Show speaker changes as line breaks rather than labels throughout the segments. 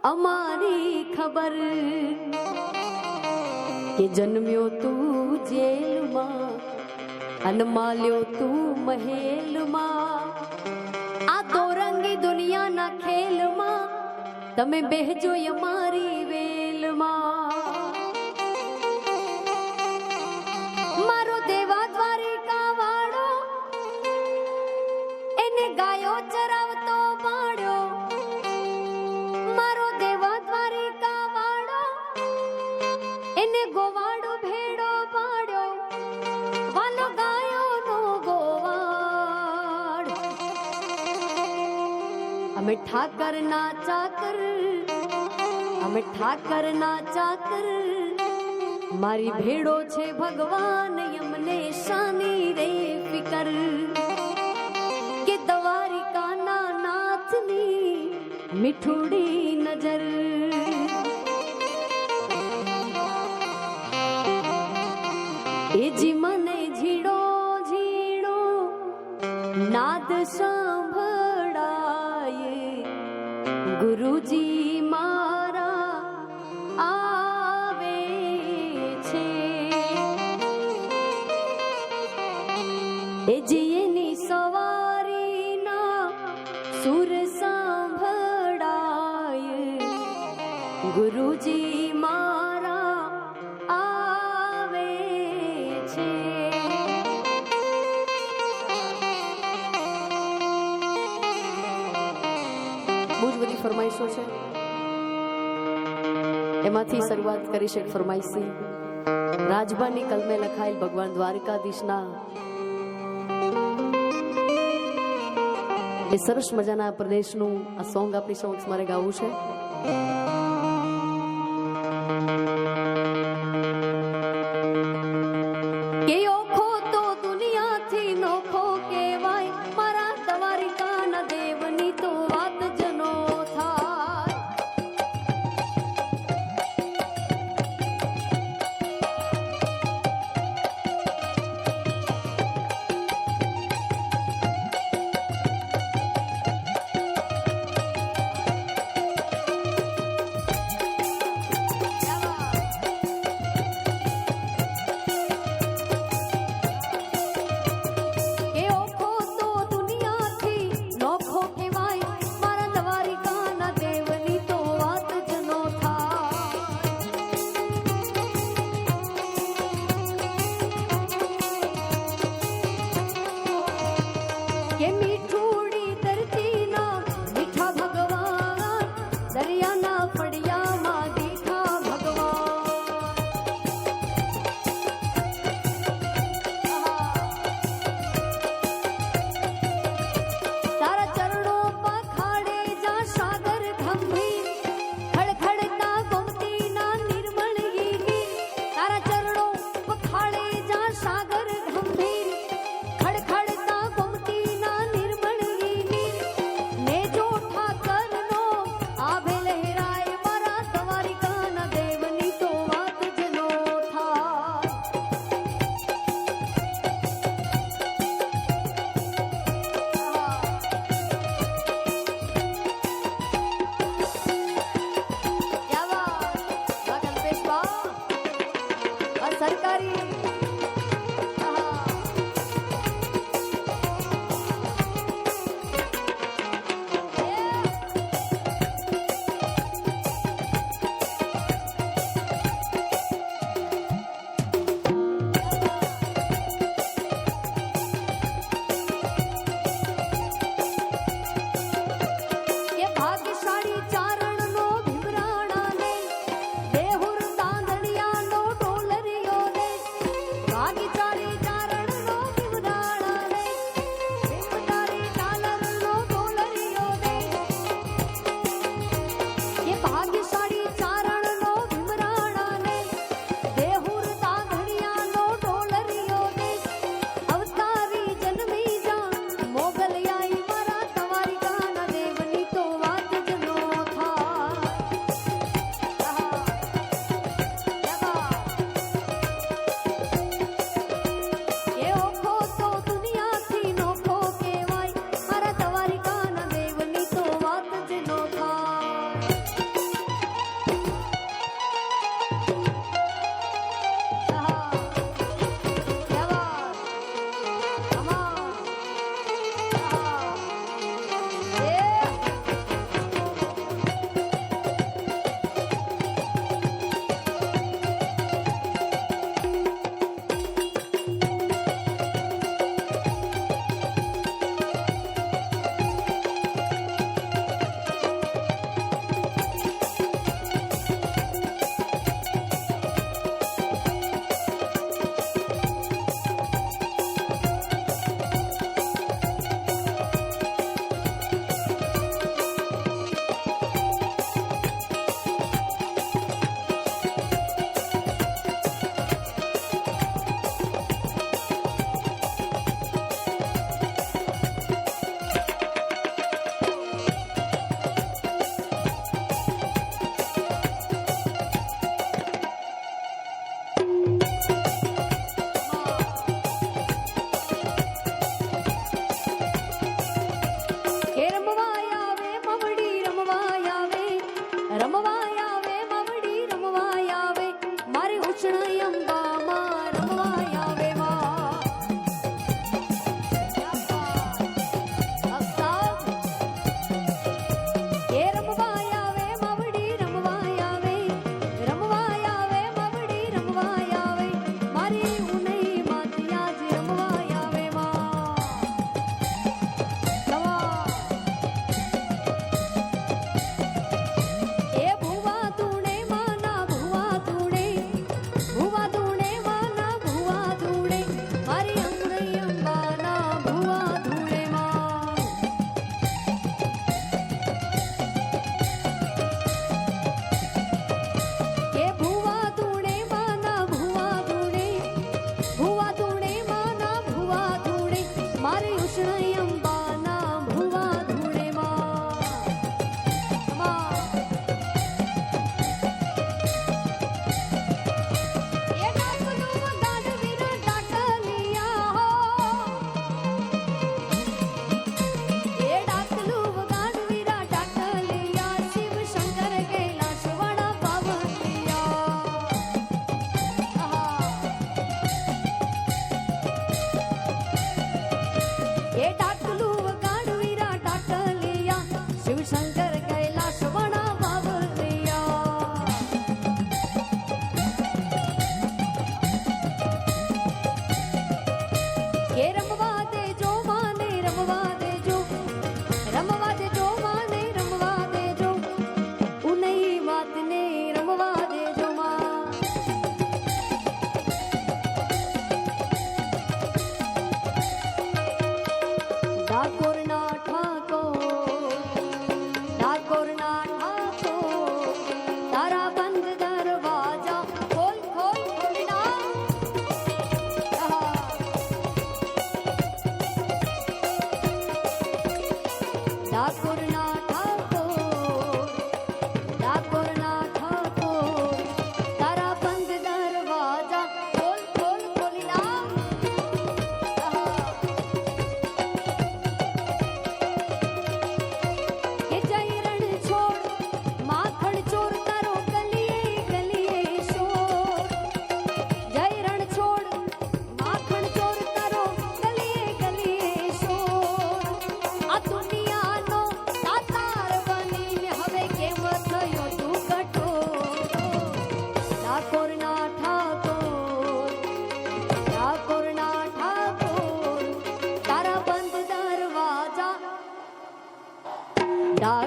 અમારી ખબર કે જન્મ્યો તું જેલમાં અને માલ્યો તું મહેલમાં, આ દોરંગી દુનિયાના ખેલમાં તમે બેહજો અમારી વેલમાં. મારો દેવા દ્વારિકા વાળો એને ગાયો ચરાવતો પાડ્યો, મારો દેવા દ્વારિકા વાળો એને ગોવાડો ભેડો પાડ્યો, વાલો ગાયો નો ગોવાડ. અમે ઠાકર ના ચાકર, અમે ઠાકર ના ચાકર, મારી ભેડો છે ભગવાન અમને શાની રે ફિકર, કે દ્વારિકાના નાથની મીઠુડી નજર. એ જી મને ઝીડો ઝીડો નાદ સાંભળાય, ગુરુજી મારા આવે છે. એ જી એની સવારીના સુર સાંભળાય, ગુરુજી મારા આવે છે. બહુ જ બધી ફરમાઈશો છે, એમાંથી શરૂઆત કરી છે ફરમાઈશી રાજબાની કલમે લખાયેલ ભગવાન દ્વારકાધીશના એ સરસ મજાના પ્રદેશનું આ સોંગ આપણી સમક્ષ મારે ગાવું છે. કે ઓખો તો દુનિયાથી નોખો કહેવાય, મારા દ્વારિકાના દેવની તો વાત જનો થાય.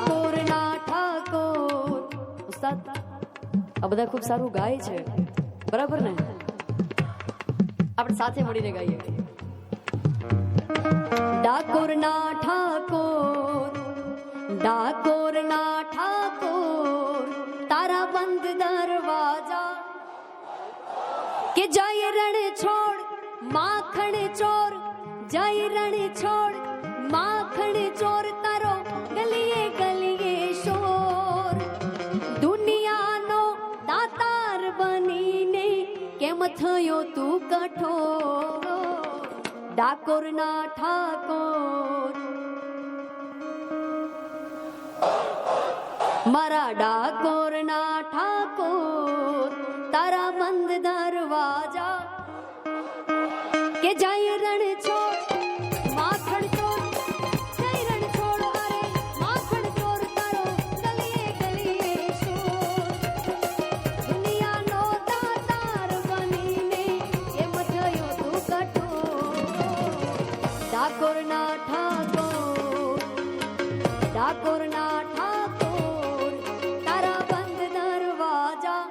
ડાકોરના ઠાકોર. ઉસ્તાદ આ બધા ખૂબ સારું ગાય છે, બરાબર ને? આપણે સાથે મળીને ગાઈએ. ડાકોરના ઠાકોર, ડાકોરના ઠાકોર, તારા બંધ દરવાજા કે જય રણ છોડ માખણ ચોર, જય રણ છોડ માખણ ચોર, તારો ગલીએ ગલીએ શોર. દુનિયાનો દાતાર બનીને કેમ થયો તું કઠોર? ડાકોરના ઠાકોર, મારા ડાકોરના ઠાકોર, તારા બંધ દરવાજા કે જય રણ છોડ માખણ ચોર, જય રણ છોડ અરે માખણ ચોર, તારો ગલીએ ગલીએ શોર. દુનિયાનો દાતાર બનીને કેમ થયો તું કઠોર? ડાકોરના ઠાકોર, ડાકોરના ઠાકોર, તારા બંધ દરવાજા.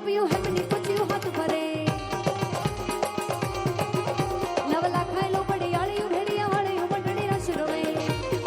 ગોપિયું હેમની પૂછ્યું હાથ ભરે નવલા ખાયલો પડી આળિયું ભેડિયા વાળિયું મંડળી રસ રમે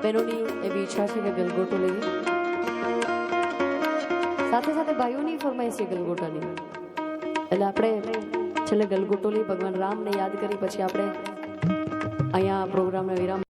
બહેનોની એવી ઈચ્છા છે કે ગલગોટો લઈએ સાથે સાથે ભાઈઓની ફરમાઈશ છે ગલગોટાની એટલે આપણે છેલ્લે ગલગોટો લઈ ભગવાન રામને યાદ કરી પછી આપણે અહીંયા પ્રોગ્રામને વિરામ